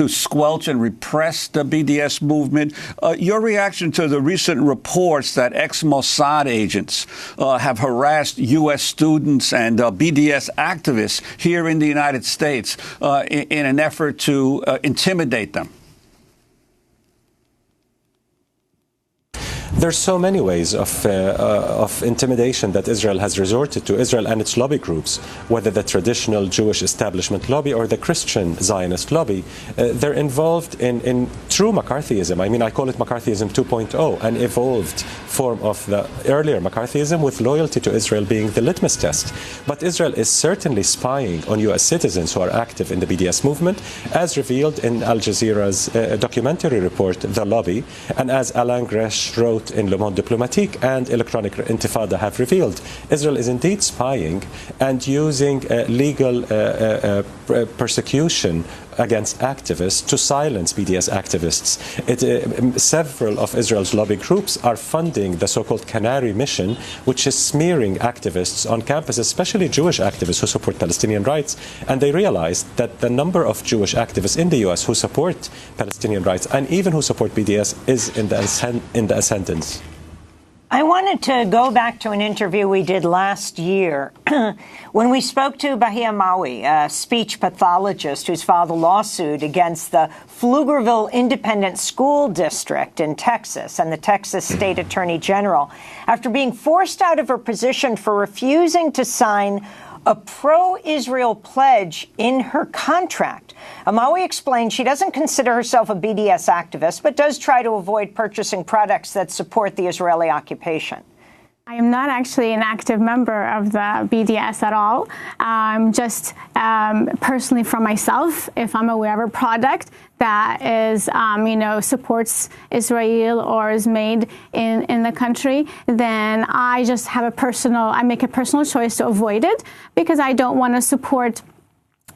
squelch and repress the BDS movement, your reaction to the recent reports that ex-Mossad agents have harassed U.S. students and BDS activists here in the United States in an effort to intimidate them? There's so many ways of intimidation that Israel has resorted to. Israel and its lobby groups, whether the traditional Jewish establishment lobby or the Christian Zionist lobby, they're involved in true McCarthyism. I mean, I call it McCarthyism 2.0, an evolved form of the earlier McCarthyism, with loyalty to Israel being the litmus test. But Israel is certainly spying on U.S. citizens who are active in the BDS movement, as revealed in Al Jazeera's documentary report, The Lobby, and as Alain Gresh wrote in Le Monde Diplomatique and Electronic Intifada have revealed. Israel is indeed spying and using legal persecution against activists to silence BDS activists. Several of Israel's lobby groups are funding the so-called Canary Mission, which is smearing activists on campus, especially Jewish activists who support Palestinian rights. And they realized that the number of Jewish activists in the U.S. who support Palestinian rights and even who support BDS is in the ascendance. I wanted to go back to an interview we did last year when we spoke to Bahia Maui, a speech pathologist who's filed a lawsuit against the Pflugerville Independent School District in Texas and the Texas State Attorney General after being forced out of her position for refusing to sign a pro-Israel pledge in her contract. Maui explained she doesn't consider herself a BDS activist, but does try to avoid purchasing products that support the Israeli occupation. I am not actually an active member of the BDS at all. Just personally for myself, if I'm aware of a product that is, supports Israel or is made in the country, then I just have I make a personal choice to avoid it because I don't want to support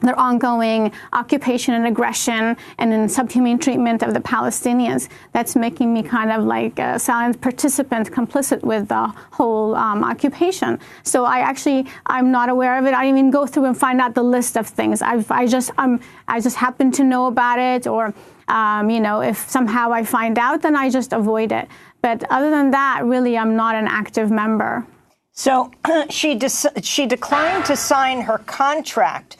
their ongoing occupation and aggression and subhuman treatment of the Palestinians. That's making me kind of like a silent participant, complicit with the whole occupation. So I'm not aware of it. I didn't even go through and find out the list of things. I just happen to know about it, or if somehow I find out, then I just avoid it. But other than that, really, I'm not an active member. So she declined to sign her contract.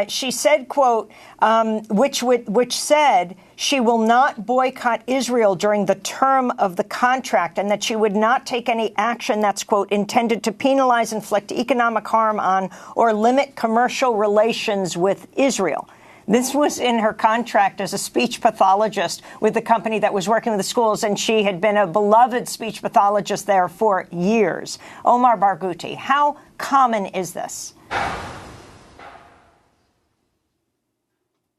She said, quote, which said she will not boycott Israel during the term of the contract, and that she would not take any action that's, quote, intended to penalize, inflict economic harm on, or limit commercial relations with Israel. This was in her contract as a speech pathologist with the company that was working with the schools, and she had been a beloved speech pathologist there for years. Omar Barghouti, how common is this?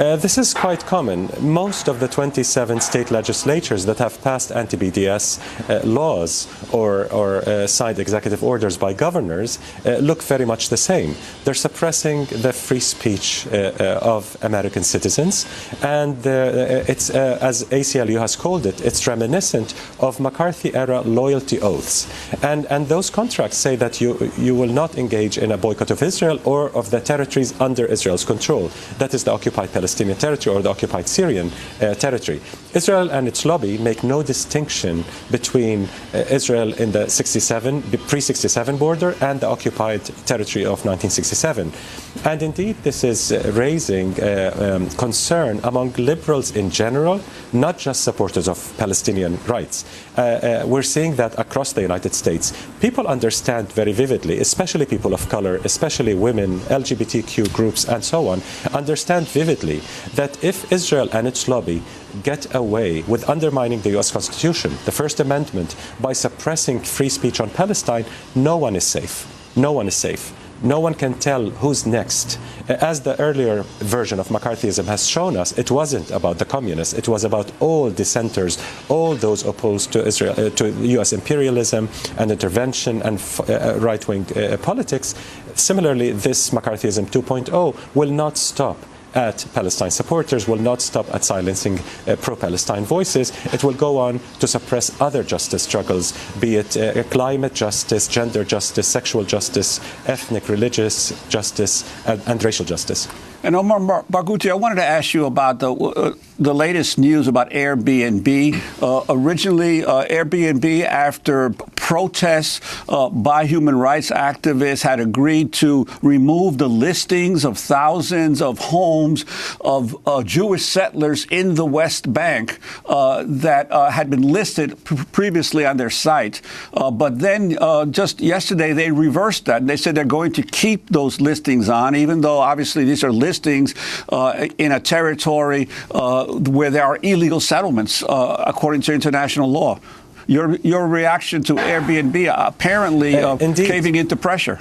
This is quite common. Most of the 27 state legislatures that have passed anti-BDS laws or signed executive orders by governors look very much the same. They're suppressing the free speech of American citizens, and it's, as ACLU has called it, it's reminiscent of McCarthy-era loyalty oaths. And those contracts say that you will not engage in a boycott of Israel or of the territories under Israel's control. That is the occupied Palestinian territory or the occupied Syrian territory. Israel and its lobby make no distinction between Israel in the pre-67 border and the occupied territory of 1967. And indeed, this is raising concern among liberals in general, not just supporters of Palestinian rights. We're seeing that across the United States. People understand very vividly, especially people of color, especially women, LGBTQ groups, and so on, understand vividly that if Israel and its lobby get away with undermining the U.S. Constitution, the First Amendment, by suppressing free speech on Palestine, no one is safe. No one is safe. No one can tell who's next. As the earlier version of McCarthyism has shown us, it wasn't about the communists. It was about all dissenters, all those opposed to Israel, to U.S. imperialism and intervention and right-wing politics. Similarly, this McCarthyism 2.0 will not stop at Palestine supporters, will not stop at silencing pro-Palestine voices. It will go on to suppress other justice struggles, be it climate justice, gender justice, sexual justice, ethnic, religious justice, and racial justice. And Omar Barghouti, I wanted to ask you about the latest news about Airbnb. Originally, Airbnb, after protests by human rights activists, had agreed to remove the listings of thousands of homes of Jewish settlers in the West Bank that had been listed previously on their site. But then just yesterday, they reversed that. And they said they're going to keep those listings on, even though obviously these are listings in a territory where there are illegal settlements, according to international law. Your reaction to Airbnb apparently caving into pressure.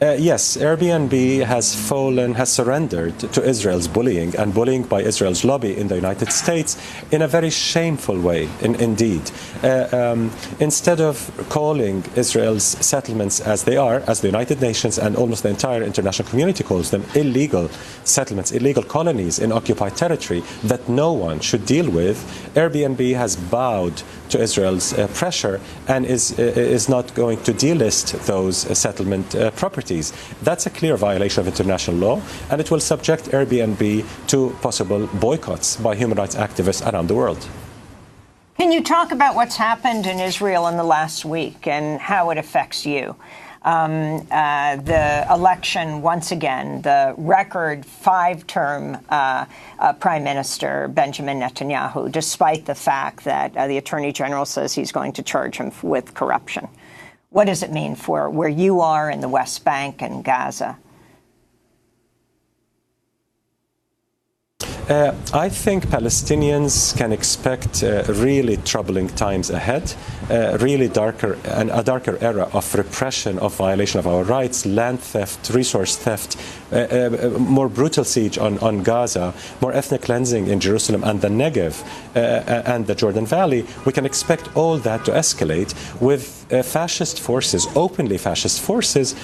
Yes, Airbnb has surrendered to Israel's bullying and bullying by Israel's lobby in the United States in a very shameful way, indeed. Instead of calling Israel's settlements as they are, as the United Nations and almost the entire international community calls them, illegal settlements, illegal colonies in occupied territory that no one should deal with, Airbnb has bowed to Israel's pressure and is not going to delist those settlement properties. That's a clear violation of international law, and it will subject Airbnb to possible boycotts by human rights activists around the world. Can you talk about what's happened in Israel in the last week and how it affects you? The election, once again, the record 5-term Prime Minister Benjamin Netanyahu, despite the fact that the Attorney General says he's going to charge him with corruption. What does it mean for where you are in the West Bank and Gaza? I think Palestinians can expect really troubling times ahead, really a darker era of repression, of violation of our rights, land theft, resource theft, more brutal siege on Gaza, more ethnic cleansing in Jerusalem and the Negev and the Jordan Valley. We can expect all that to escalate with fascist forces, openly fascist forces,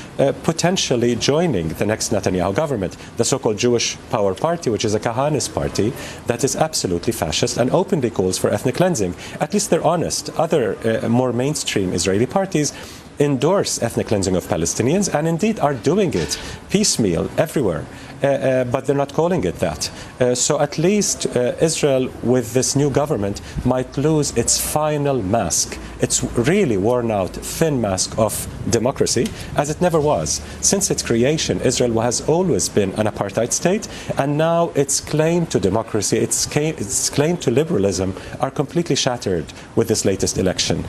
potentially joining the next Netanyahu government, the so-called Jewish Power Party, which is a Kahanist party that is absolutely fascist and openly calls for ethnic cleansing. At least they're honest. Other more mainstream Israeli parties endorse ethnic cleansing of Palestinians and indeed are doing it piecemeal everywhere. But they're not calling it that. So at least Israel, with this new government, might lose its final mask. It's really worn out, thin mask of democracy, as it never was. Since its creation, Israel has always been an apartheid state, and now its claim to democracy, its claim to liberalism are completely shattered with this latest election.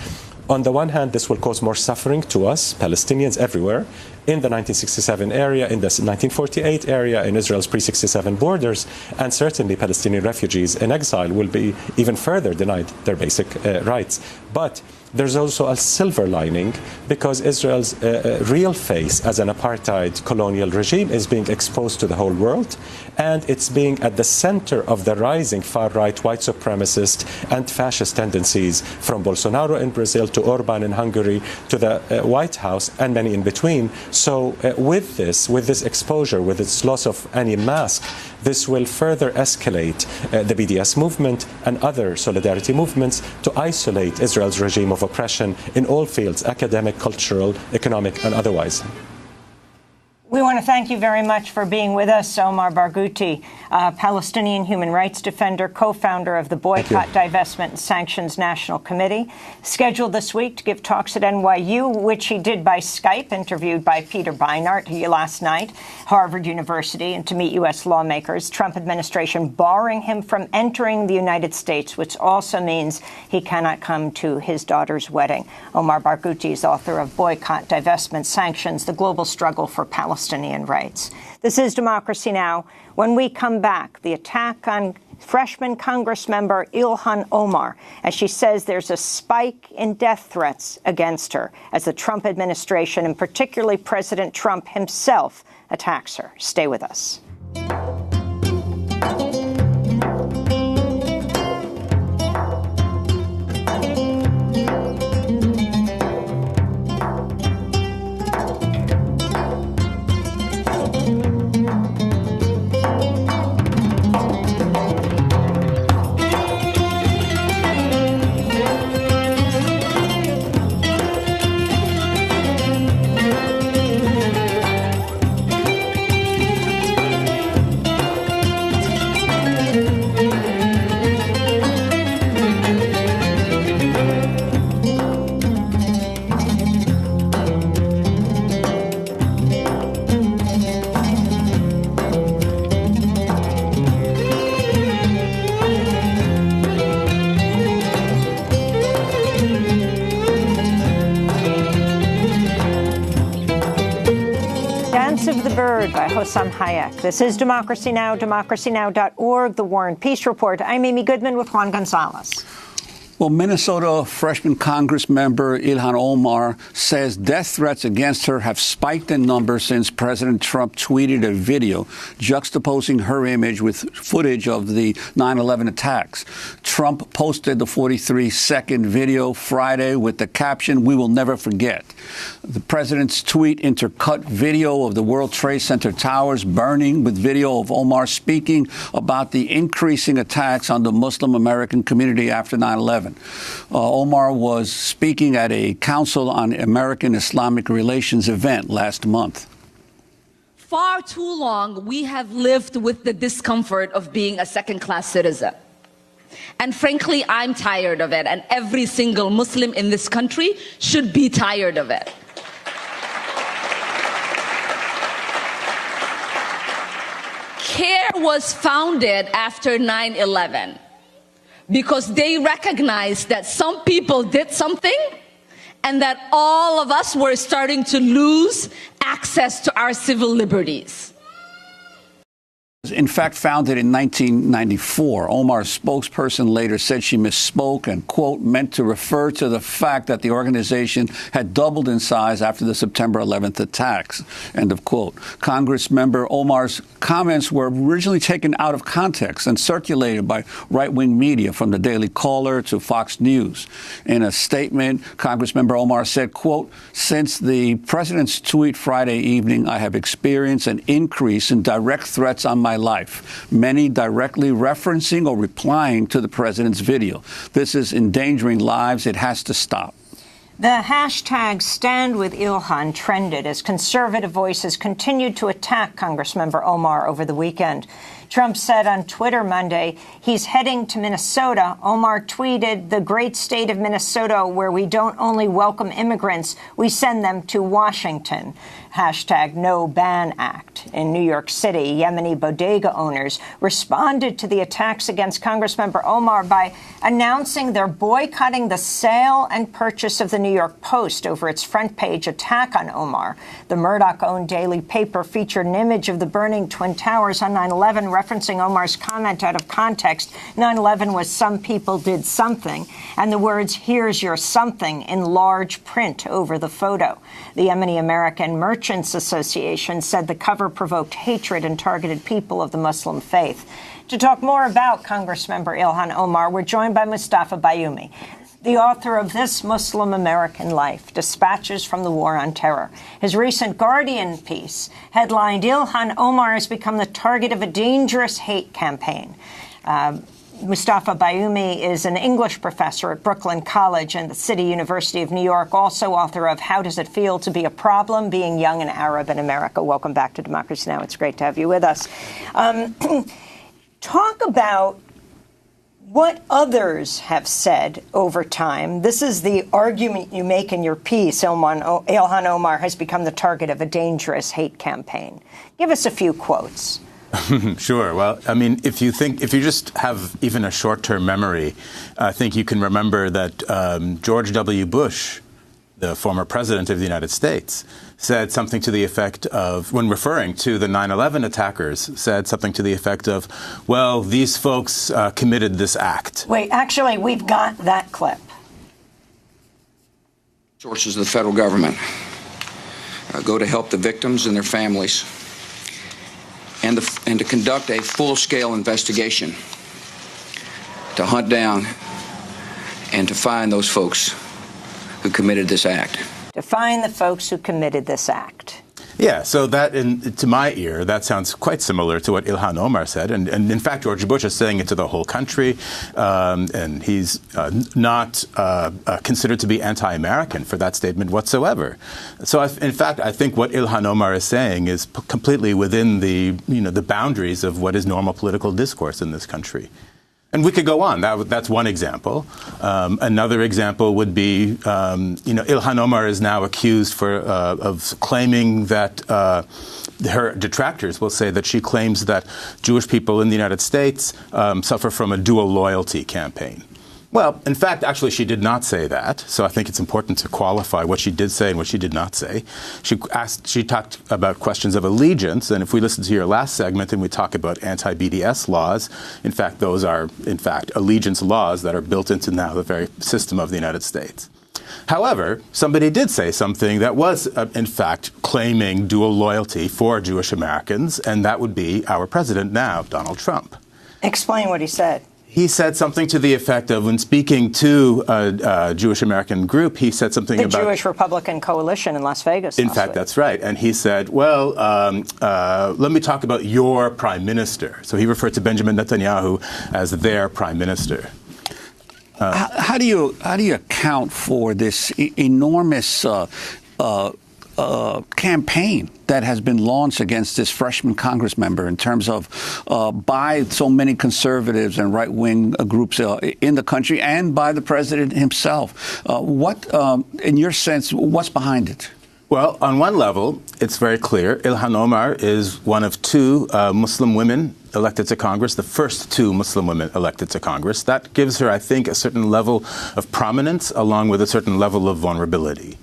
On the one hand, this will cause more suffering to us, Palestinians everywhere, in the 1967 area, in the 1948 area, in Israel's pre-67 borders, and certainly Palestinian refugees in exile will be even further denied their basic rights. But there's also a silver lining, because Israel's real face as an apartheid colonial regime is being exposed to the whole world, and it's being at the center of the rising far-right white supremacist and fascist tendencies from Bolsonaro in Brazil to Orban in Hungary to the White House and many in between. So with this exposure, with its loss of any mask, this will further escalate the BDS movement and other solidarity movements to isolate Israel's regime of oppression in all fields, academic, cultural, economic, and otherwise. We want to thank you very much for being with us, Omar Barghouti, Palestinian human rights defender, co-founder of the Boycott, Divestment and Sanctions National Committee, scheduled this week to give talks at NYU, which he did by Skype, interviewed by Peter Beinart last night, Harvard University, and to meet U.S. lawmakers. Trump administration barring him from entering the United States, which also means he cannot come to his daughter's wedding. Omar Barghouti is author of Boycott, Divestment, Sanctions, The Global Struggle for Palestinian Rights. This is Democracy Now! When we come back, the attack on freshman Congress member Ilhan Omar, as she says there's a spike in death threats against her as the Trump administration, and particularly President Trump himself, attacks her. Stay with us. Dance of the Bird by Hossam Hayek. This is Democracy Now!, democracynow.org, The War and Peace Report. I'm Amy Goodman with Juan Gonzalez. Well, Minnesota freshman Congress member Ilhan Omar says death threats against her have spiked in number since President Trump tweeted a video juxtaposing her image with footage of the 9/11 attacks. Trump posted the 43-second video Friday with the caption, "We will never forget." The president's tweet intercut video of the World Trade Center towers burning with video of Omar speaking about the increasing attacks on the Muslim American community after 9/11. Omar was speaking at a Council on American Islamic Relations event last month. Far too long, we have lived with the discomfort of being a second-class citizen. And frankly, I'm tired of it, and every single Muslim in this country should be tired of it. CARE was founded after 9/11. Because they recognized that some people did something and that all of us were starting to lose access to our civil liberties. In fact, founded in 1994, Omar's spokesperson later said she misspoke and, quote, meant to refer to the fact that the organization had doubled in size after the September 11th attacks, end of quote. Congress member Omar's comments were originally taken out of context and circulated by right-wing media from the Daily Caller to Fox News. In a statement, Congressmember Omar said, quote, "Since the president's tweet Friday evening, I have experienced an increase in direct threats on my life, many directly referencing or replying to the president's video. This is endangering lives. It has to stop." The hashtag Stand With Ilhan trended as conservative voices continued to attack Congressmember Omar over the weekend. Trump said on Twitter Monday he's heading to Minnesota. Omar tweeted, "The great state of Minnesota, where we don't only welcome immigrants, we send them to Washington." Hashtag No Ban Act. In New York City, Yemeni bodega owners responded to the attacks against Congressmember Omar by announcing they're boycotting the sale and purchase of the New York Post over its front page attack on Omar. The Murdoch-owned daily paper featured an image of the burning Twin Towers on 9/11, referencing Omar's comment out of context. 9/11 was "some people did something," and the words "here's your something" in large print over the photo. The Yemeni American Merchants Association said the cover provoked hatred and targeted people of the Muslim faith. To talk more about Congressmember Ilhan Omar, we're joined by Mustafa Bayoumi, the author of This Muslim American Life, Dispatches from the War on Terror. His recent Guardian piece headlined, "Ilhan Omar has become the target of a dangerous hate campaign." Mustafa Bayoumi is an English professor at Brooklyn College and the City University of New York, also author of How Does It Feel to Be a Problem, Being Young and Arab in America. Welcome back to Democracy Now! It's great to have you with us. Talk about what others have said over time. This is the argument you make in your piece. Ilhan Omar has become the target of a dangerous hate campaign. Give us a few quotes. Sure. Well, I mean, if you just have even a short-term memory, I think you can remember that George W. Bush, the former president of the United States, said something to the effect of, when referring to the 9/11 attackers, said something to the effect of, well, these folks committed this act. Wait, actually, we've got that clip. Sources of the federal government go to help the victims and their families, and to conduct a full-scale investigation to hunt down and to find those folks who committed this act. To find the folks who committed this act. Yeah, so that, to my ear, that sounds quite similar to what Ilhan Omar said. And in fact, George Bush is saying it to the whole country. And he's not considered to be anti-American for that statement whatsoever. So, in fact, I think what Ilhan Omar is saying is completely within the boundaries of what is normal political discourse in this country. And we could go on. That's one example. Another example would be, Ilhan Omar is now accused of claiming that her detractors will say that she claims that Jewish people in the United States suffer from a dual loyalty campaign. Well, in fact, actually, she did not say that. So I think it's important to qualify what she did say and what she did not say. She talked about questions of allegiance. And if we listen to your last segment and we talk about anti-BDS laws, in fact, those are, in fact, allegiance laws that are built into now the very system of the United States. However, somebody did say something that was, in fact, claiming dual loyalty for Jewish Americans, and that would be our president now, Donald Trump. Explain what he said. He said something to the effect of, when speaking to a Jewish American group, he said something about... The Jewish Republican Coalition in Las Vegas. In fact, that's right. And he said, well, let me talk about your prime minister. So he referred to Benjamin Netanyahu as their prime minister. How do you account for this enormous campaign that has been launched against this freshman Congress member in terms of by so many conservatives and right-wing groups in the country and by the president himself? What, in your sense, what's behind it? Well, on one level, it's very clear. Ilhan Omar is one of two Muslim women elected to Congress, the first two Muslim women elected to Congress. That gives her, I think, a certain level of prominence along with a certain level of vulnerability.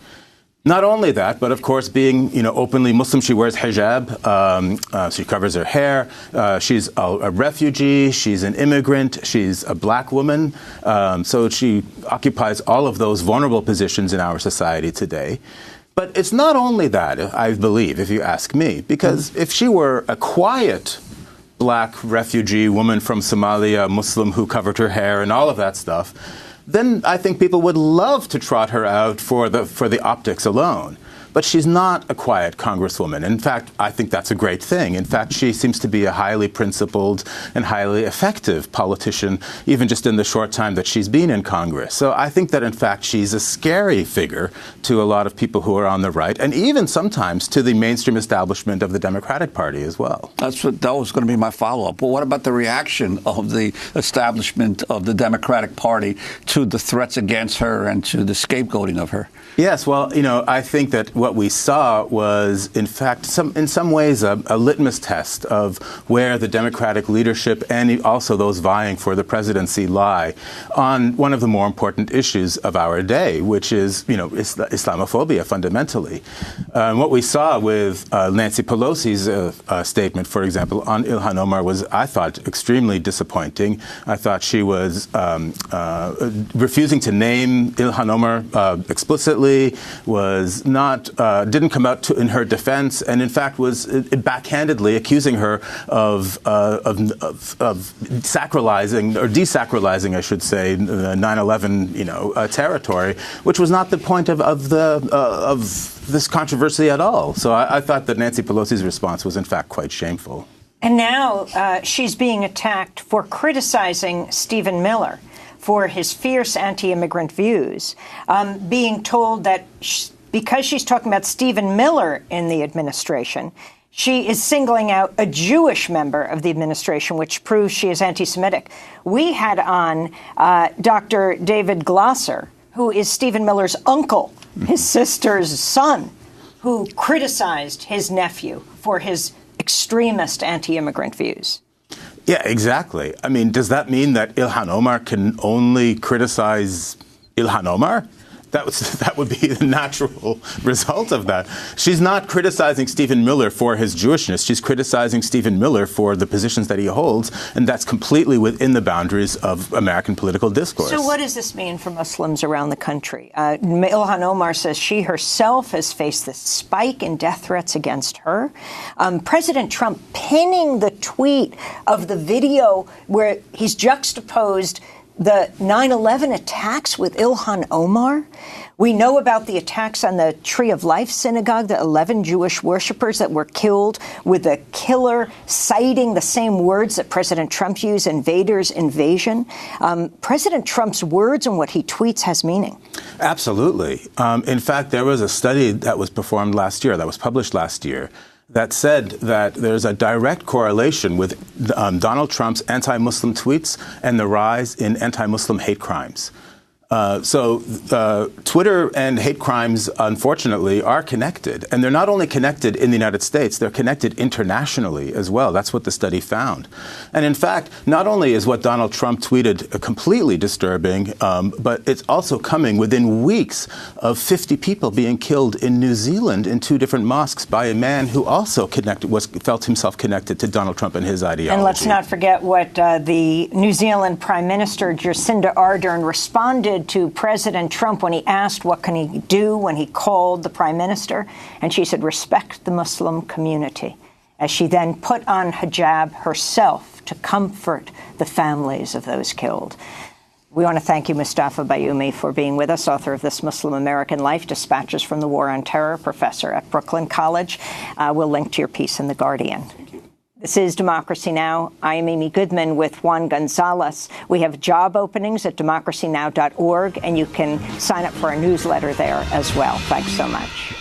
Not only that, but of course, being openly Muslim, she wears hijab. She covers her hair. She's a refugee. She's an immigrant. She's a black woman. So she occupies all of those vulnerable positions in our society today. But it's not only that, I believe, if you ask me, because if she were a quiet black refugee woman from Somalia, Muslim who covered her hair and all of that stuff, then I think people would love to trot her out for the optics alone. But she's not a quiet congresswoman. In fact, I think that's a great thing. In fact, she seems to be a highly principled and highly effective politician, even just in the short time that she's been in Congress. So I think that, in fact, she's a scary figure to a lot of people who are on the right, and even sometimes to the mainstream establishment of the Democratic Party as well. That was going to be my follow-up. Well, what about the reaction of the establishment of the Democratic Party to the threats against her and to the scapegoating of her? Yes, well, I think that what we saw was, in fact, in some ways a litmus test of where the Democratic leadership and also those vying for the presidency lie on one of the more important issues of our day, which is, Islamophobia fundamentally. What we saw with Nancy Pelosi's statement, for example, on Ilhan Omar was, I thought, extremely disappointing. I thought she was refusing to name Ilhan Omar explicitly, was not didn't come out in her defense, and in fact was backhandedly accusing her of sacralizing or desacralizing, I should say, the 9/11 territory, which was not the point of this controversy at all. So I thought that Nancy Pelosi's response was in fact quite shameful. And now she's being attacked for criticizing Stephen Miller for his fierce anti-immigrant views, being told that because she's talking about Stephen Miller in the administration, she is singling out a Jewish member of the administration, which proves she is anti-Semitic. We had on Dr. David Glasser, who is Stephen Miller's uncle, his sister's son, who criticized his nephew for his extremist anti-immigrant views. Yeah, exactly. I mean, does that mean that Ilhan Omar can only criticize Ilhan Omar? That would be the natural result of that. She's not criticizing Stephen Miller for his Jewishness. She's criticizing Stephen Miller for the positions that he holds, and that's completely within the boundaries of American political discourse. So what does this mean for Muslims around the country? Ilhan Omar says she herself has faced this spike in death threats against her. President Trump pinning the tweet of the video where he's juxtaposed the 9/11 attacks with Ilhan Omar. We know about the attacks on the Tree of Life synagogue, the 11 Jewish worshippers that were killed, with the killer citing the same words that President Trump used, invaders, invasion. President Trump's words and what he tweets has meaning. Absolutely. In fact, there was a study that was performed last year, that was published last year, that said that there's a direct correlation with Donald Trump's anti-Muslim tweets and the rise in anti-Muslim hate crimes. Twitter and hate crimes, unfortunately, are connected. And they're not only connected in the United States, they're connected internationally as well. That's what the study found. And in fact, not only is what Donald Trump tweeted completely disturbing, but it's also coming within weeks of 50 people being killed in New Zealand in 2 different mosques by a man who also felt himself connected to Donald Trump and his ideology. And let's not forget what the New Zealand Prime Minister Jacinda Ardern responded to President Trump when he asked what can he do when he called the Prime Minister. And she said, respect the Muslim community, as she then put on hijab herself to comfort the families of those killed. We want to thank you, Mustafa Bayoumi, for being with us, author of This Muslim American Life, Dispatches from the War on Terror, professor at Brooklyn College. We'll link to your piece in The Guardian. This is Democracy Now! I am Amy Goodman with Juan Gonzalez. We have job openings at democracynow.org, and you can sign up for our newsletter there as well. Thanks so much.